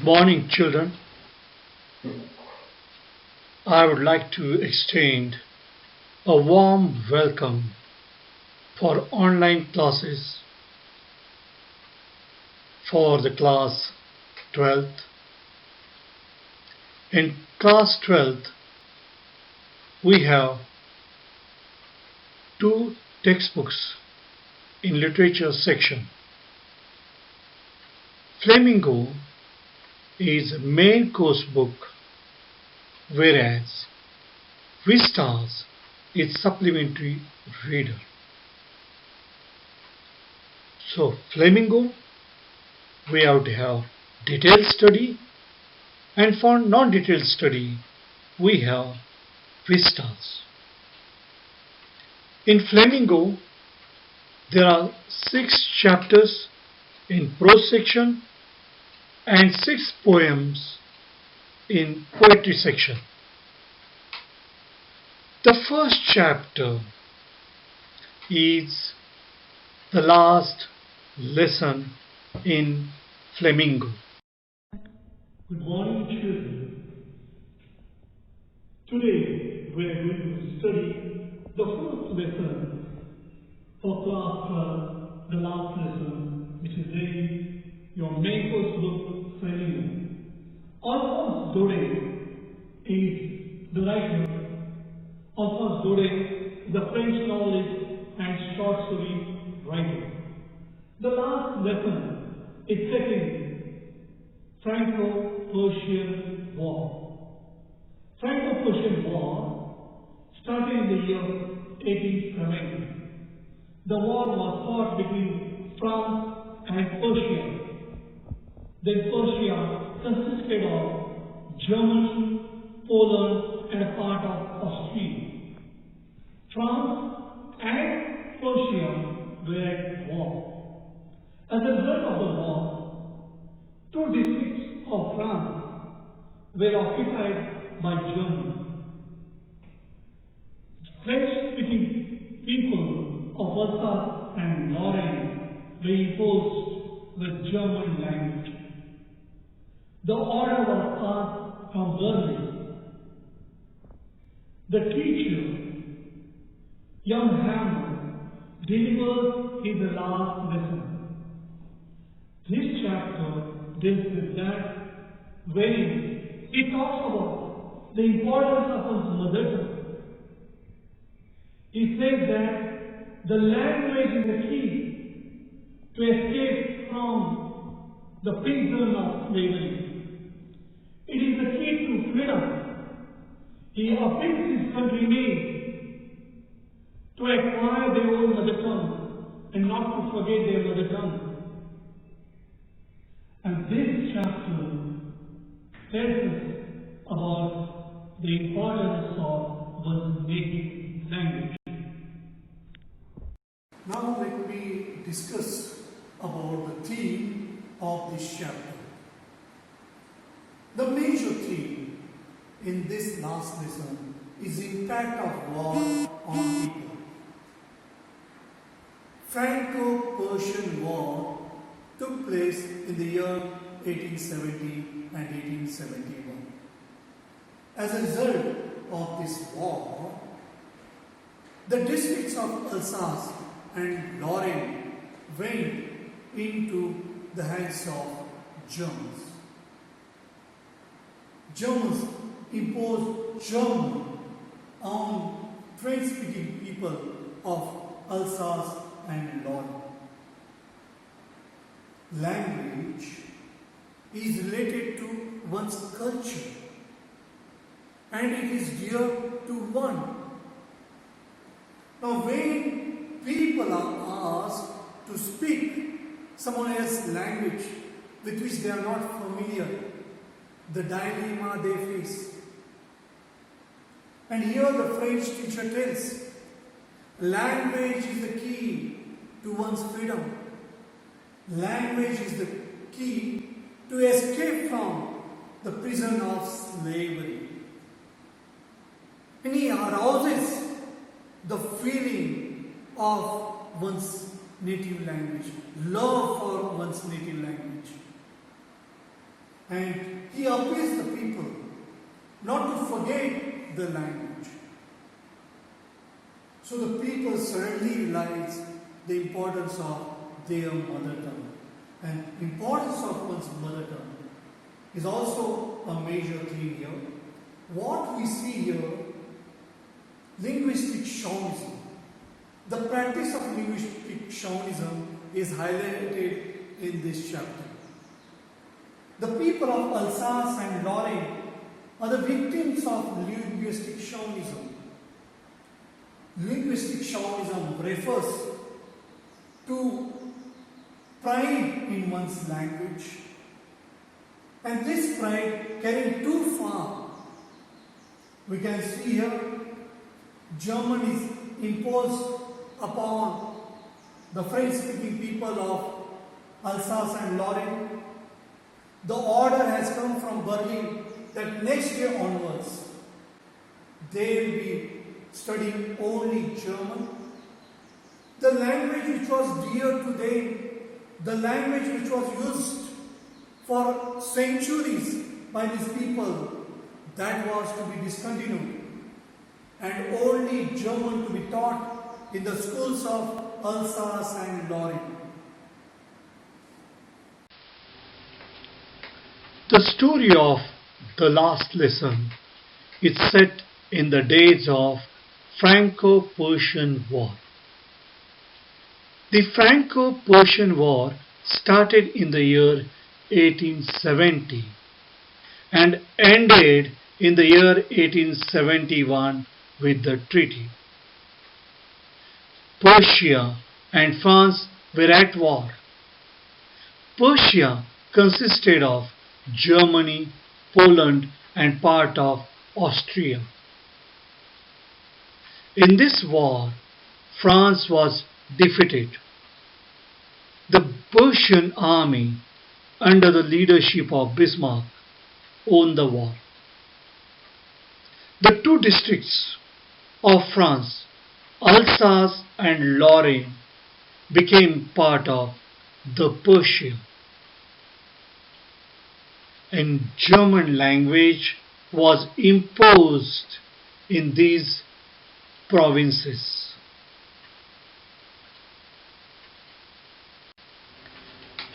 Good morning, children. I would like to extend a warm welcome for online classes for the class 12th. In class 12th, we have two textbooks in literature section. Flamingo is a main course book, whereas Vistas is supplementary reader. So Flamingo, we have to have detailed study, and for non-detailed study we have Vistas. In Flamingo there are 6 chapters in prose section and 6 poems in poetry section. The first chapter is the last lesson in Flamingo. Good morning, children. Today we are going to study the first lesson for class 12, the last lesson, which is in your main course book, Flamingo. Alphonse Daudet is the writer. Alphonse Daudet is a French novelist and short story writer. The last lesson is set in Franco-Prussian War. Franco-Prussian War started in the year 1870. The war was fought between France and Prussia. Then Prussia consisted of Germany, Poland, and a part of Austria. France and Prussia were at war. As a result of the war, 2 districts of France were occupied by Germany. French-speaking people of Alsace and Lorraine were imposed with German language. The order was passed from Berlin. The teacher, young Hammer, delivered his last lesson. This chapter deals with that, wherein he talks about the importance of his mother tongue. He says that the language is the key to escape from the prison of slavery. It is the key to freedom. He appeals his countrymen to acquire their own mother tongue and not to forget their mother tongue. And this chapter tells us about the importance of one's native language. Now let me discuss about the theme of this chapter. The major theme in this last lesson is the impact of war on people. Franco-Prussian War took place in the year 1870 and 1871. As a result of this war, the districts of Alsace and Lorraine went into the hands of Germans. Germans imposed German on French-speaking people of Alsace and Lorraine. Language is related to one's culture, and it is dear to one. Now, when people are asked to speak someone else's language with which they are not familiar, the dilemma they face. And here the French teacher tells, language is the key to one's freedom. Language is the key to escape from the prison of slavery. And he arouses the feeling of one's native language, love for one's native language. and he appeals the people not to forget the language. So the people suddenly realize the importance of their mother tongue. And importance of one's mother tongue is also a major theme here. What we see here, linguistic chauvinism. The practice of linguistic chauvinism is highlighted in this chapter. The people of Alsace and Lorraine are the victims of linguistic chauvinism. Linguistic chauvinism refers to pride in one's language, and this pride carrying too far. We can see here German is imposed upon the French-speaking people of Alsace and Lorraine. The order has come from Berlin that next year onwards they will be studying only German. The language which was dear to them, the language which was used for centuries by these people, that was to be discontinued, and only German to be taught in the schools of Alsace and Lorraine. The story of the last lesson is set in the days of Franco-Persian War. The Franco-Persian War started in the year 1870 and ended in the year 1871 with the treaty. Persia and France were at war. Persia consisted of Germany, Poland, and part of Austria. In this war, France was defeated. The Persian army, under the leadership of Bismarck, won the war. The two districts of France, Alsace and Lorraine, became part of the Persia. And German language was imposed in these provinces.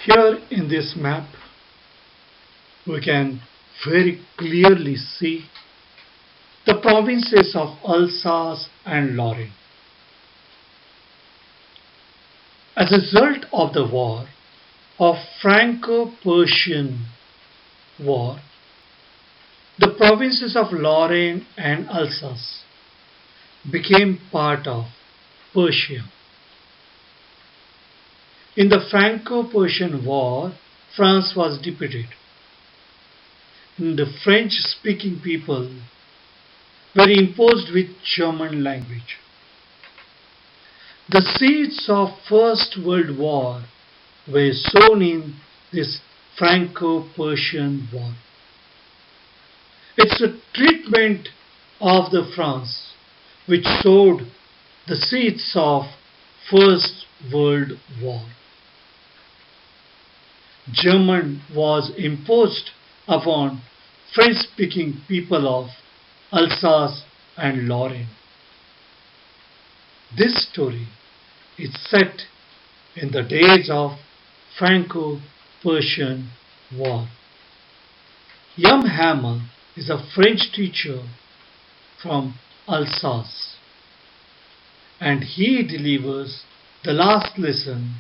Here in this map, we can very clearly see the provinces of Alsace and Lorraine. As a result of the war, of Franco-Persian War, the provinces of Lorraine and Alsace became part of Persia. In the Franco-Persian War, France was defeated. And the French-speaking people were imposed with German language. The seeds of First World War were sown in this Franco-Persian War. It's a treatment of the France which sowed the seeds of First World War. German was imposed upon French-speaking people of Alsace and Lorraine. This story is set in the days of Franco-Persian War. Young Hamel is a French teacher from Alsace, and he delivers the last lesson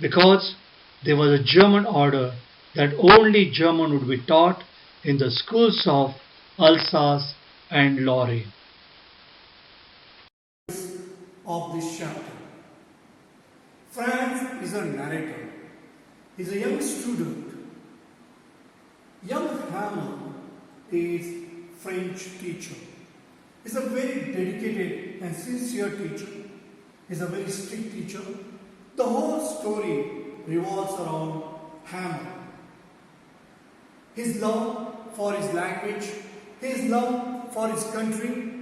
because there was a German order that only German would be taught in the schools of Alsace and Lorraine. Of this chapter, Franz is a narrator. He is a young student. Young Hamel is French teacher. He is a very dedicated and sincere teacher. He is a very strict teacher. The whole story revolves around Hamel. His love for his language, his love for his country.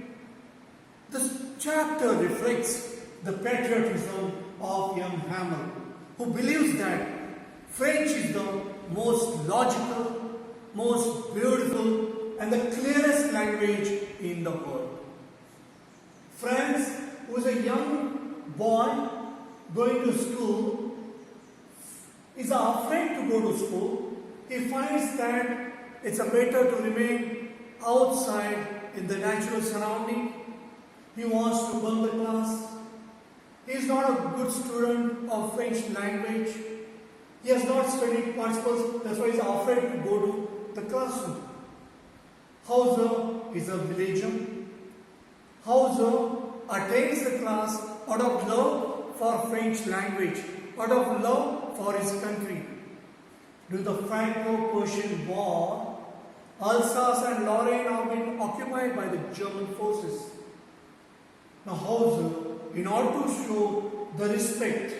This chapter reflects the patriotism of young Hamel, who believes that French is the most logical, most beautiful, and the clearest language in the world. Friends, who is a young boy going to school, is afraid to go to school. He finds that it's better to remain outside in the natural surrounding. He wants to bunk the class. He is not a good student of French language. He has not studied participles, that's why he is afraid to go to the classroom. Hauser is a villager. Hauser attends the class out of love for French language, out of love for his country. During the Franco-Prussian War, Alsace and Lorraine have been occupied by the German forces. Now Hauser, in order to show the respect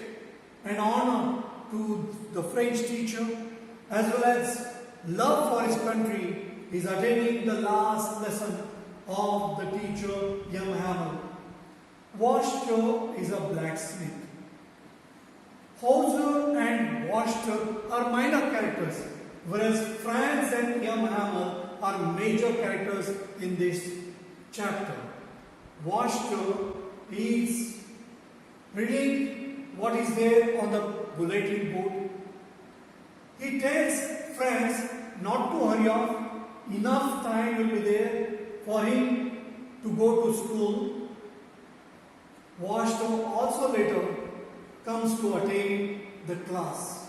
and honor to the French teacher as well as love for his country, is attending the last lesson of the teacher, young Hamel. Washter is a blacksmith. Hauser and Washter are minor characters, whereas Franz and young Hamel are major characters in this chapter. Washter is reading what is there on the bulletin board. He tells Franz not to hurry off. Enough time will be there for him to go to school. Washter also later comes to attend the class.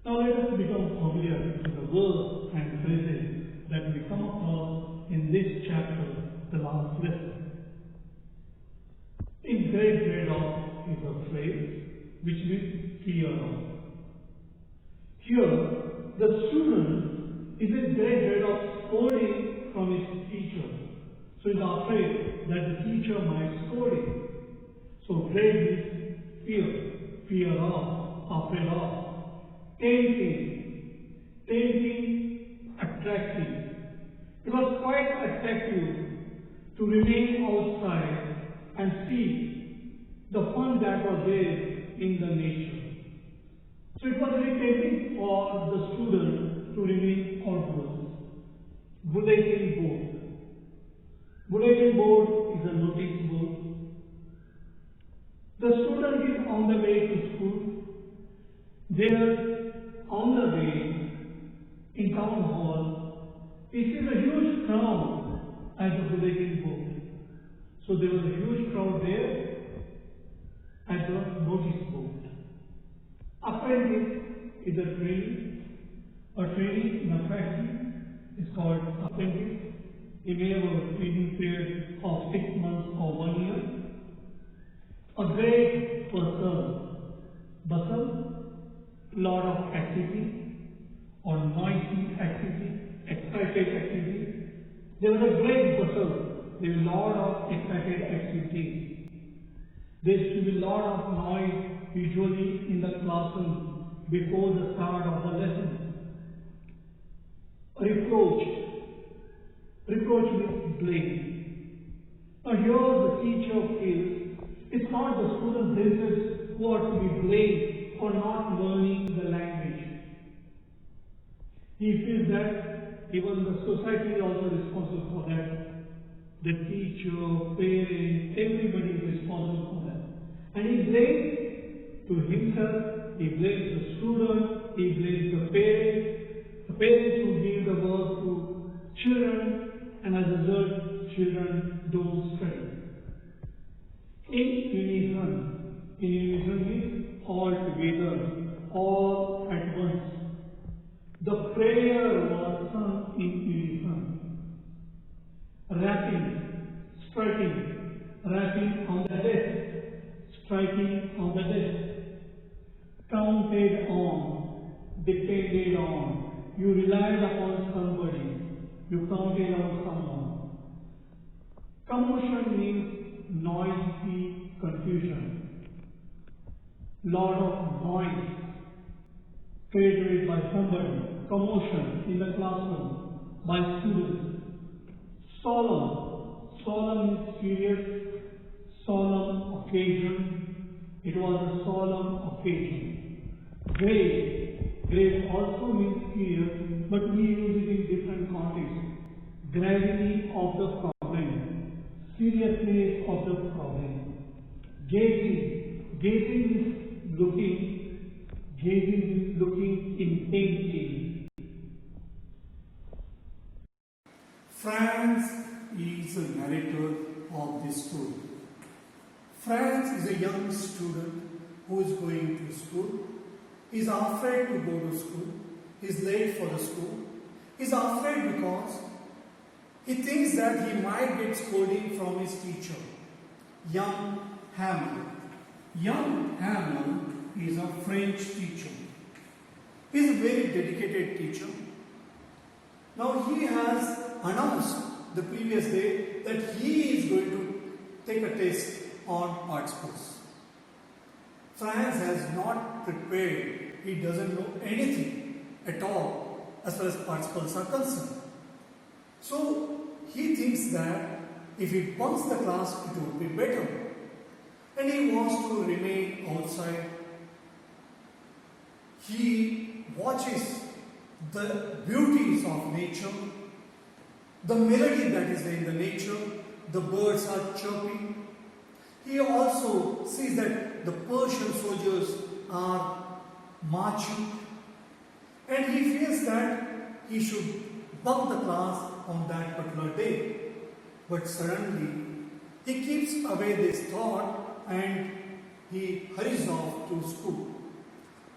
Now let us become familiar with the words and phrases that we come across in this chapter, the last lesson. In grade off is a phrase which means fear of. Here, the student is in grade of scolding from his teacher. So he is afraid that the teacher might scold him. So grade is fear of, afraid of. Tempting, attractive. It was quite attractive to remain outside and see the fun that was there in the nature. So it was very tempting for the student to remain outdoors. Bulletin board. Bulletin board is a notice board. The student is on the way to school. There, on the way, in town hall, he sees a huge crowd at the bulletin board. So there was a huge crowd there at the notice board. Apprentice is a trainee. A trainee in a factory is called apprentice. He may have a training period of 6 months or 1 year. A great person, bustle, lot of activity or noisy activity, excited activity. There was a great bustle. There was a lot of excited activities. There used to be a lot of noise usually in the classroom before the start of the lesson. Reproach. Reproach means blame. Now here the teacher feels it's not the students themselves who are to be blamed for not learning the language. He feels that even the society is also responsible for that. The teacher, parents, everybody is responsible for that. And he blames to himself, he blames the student, he blames the parents who give the work to children, and as a result, children don't study. In unison means all together, all at once. The prayer was sung in unison. Rapping on the desk, striking on the desk. Counted on, depended on. You relied upon somebody. You counted on someone. Commotion means noisy confusion. Lot of noise created by somebody. Commotion in the classroom by students. Solemn is serious, solemn occasion. It was a solemn occasion. Grave. Grave also means fear, but we use it in different contexts. Gravity of the problem, seriousness of the problem. Gazing. Gazing is looking. Gazing is looking intently. Franz is the narrator of this story. Franz is a young student who is going to school. He is afraid to go to school. He is late for the school. He is afraid because he thinks that he might get scolding from his teacher, young Hamel. Young Hamel is a French teacher. He is a very dedicated teacher. Now he has announced the previous day that he is going to take a test on participles. Franz has not prepared. He doesn't know anything at all as far as participles are concerned. So he thinks that if he bunks the class, it would be better. And he wants to remain outside. He watches the beauties of nature, the melody that is there in the nature, the birds are chirping. He also sees that the Persian soldiers are marching, and he feels that he should bunk the class on that particular day. But suddenly he keeps away this thought and he hurries off to school.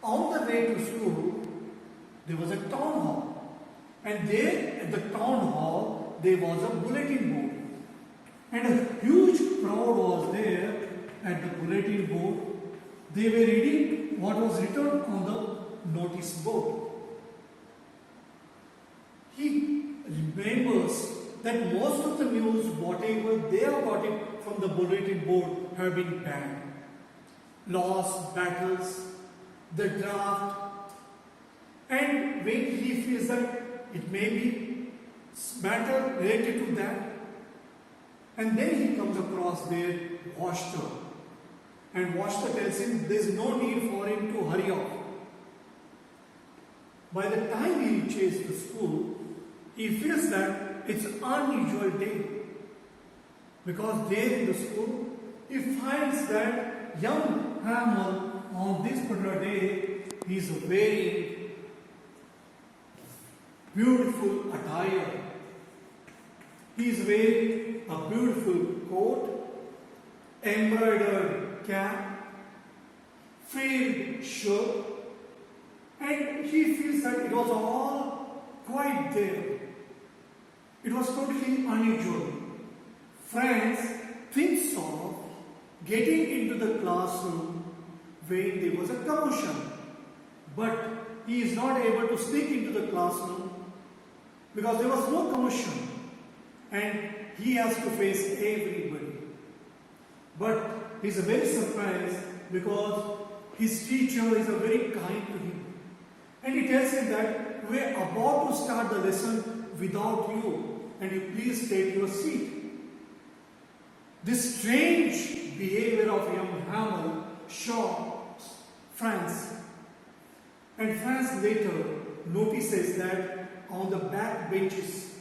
On the way to school, there was a town hall, and there at the town hall there was a bulletin board, and a huge crowd was there at the bulletin board. They were reading what was written on the notice board. He remembers that most of the news, whatever they have got it from the bulletin board, have been banned. Lost battles, the draft, and when he feels that it may be matter related to that, and then he comes across their Washter, and Washter tells him there is no need for him to hurry off. By the time he reaches the school, he feels that it's an unusual day, because there in the school he finds that young Hamel on this particular day is wearing beautiful attire. He is wearing a beautiful coat, embroidered cap, frilled shirt, and he feels that it was all quite there. It was totally unusual. Franz thinks of getting into the classroom when there was a commotion, but he is not able to sneak into the classroom because there was no commotion, and he has to face everybody. But he is very surprised because his teacher is very kind to him, and he tells him that we are about to start the lesson without you, and you please take your seat. This strange behavior of young Hamel shocks Franz, and Franz later notices that on the back benches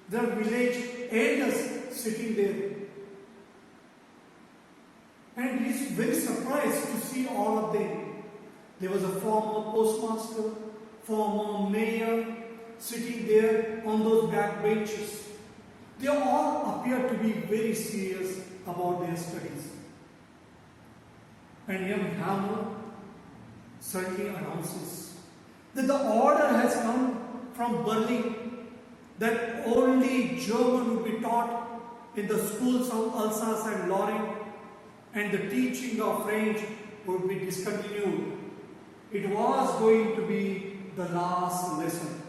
there are village elders sitting there, and he is very surprised to see all of them. There was a former postmaster, former mayor sitting there on those back benches. They all appear to be very serious about their studies. And young Hamel suddenly announces that the order has come from Berlin that only German would be taught in the schools of Alsace and Lorraine, and the teaching of French would be discontinued. It was going to be the last lesson.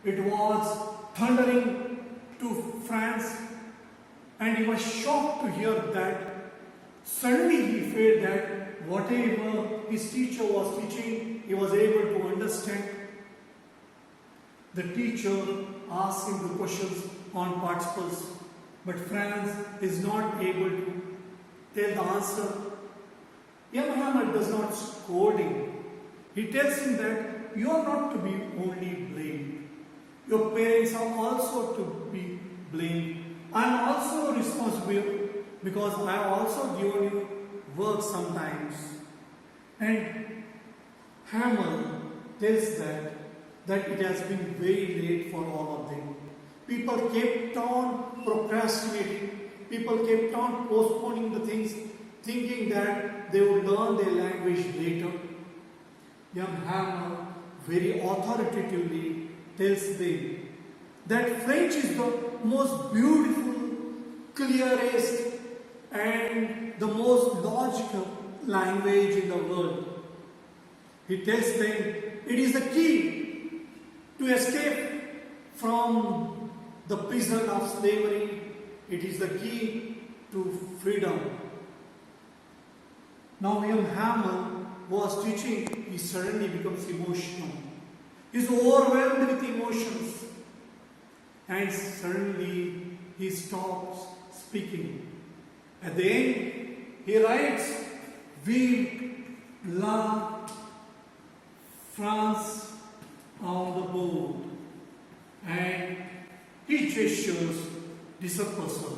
It was thundering to Franz, and he was shocked to hear that. Suddenly he felt that whatever his teacher was teaching, he was able to understand. The teacher asked him the questions on participles, but Franz is not able to tell the answer. Young Hamel does not scold him. He tells him that you are not to be only blamed. Your parents are also to be blamed. I am also responsible because I have also given you work sometimes. And Hammer tells that it has been very late for all of them. People kept on procrastinating. People kept on postponing the things, thinking that they would learn their language later. Young Hammer very authoritatively tells them that French is the most beautiful, clearest, and the most logical language in the world. He tells them it is the key to escape from the prison of slavery. It is the key to freedom. Now William Hammer was teaching, he suddenly becomes emotional. He is overwhelmed with emotions. And suddenly he stops speaking. At the end, he writes, "Vive la France on the board." And he gestures dispersal.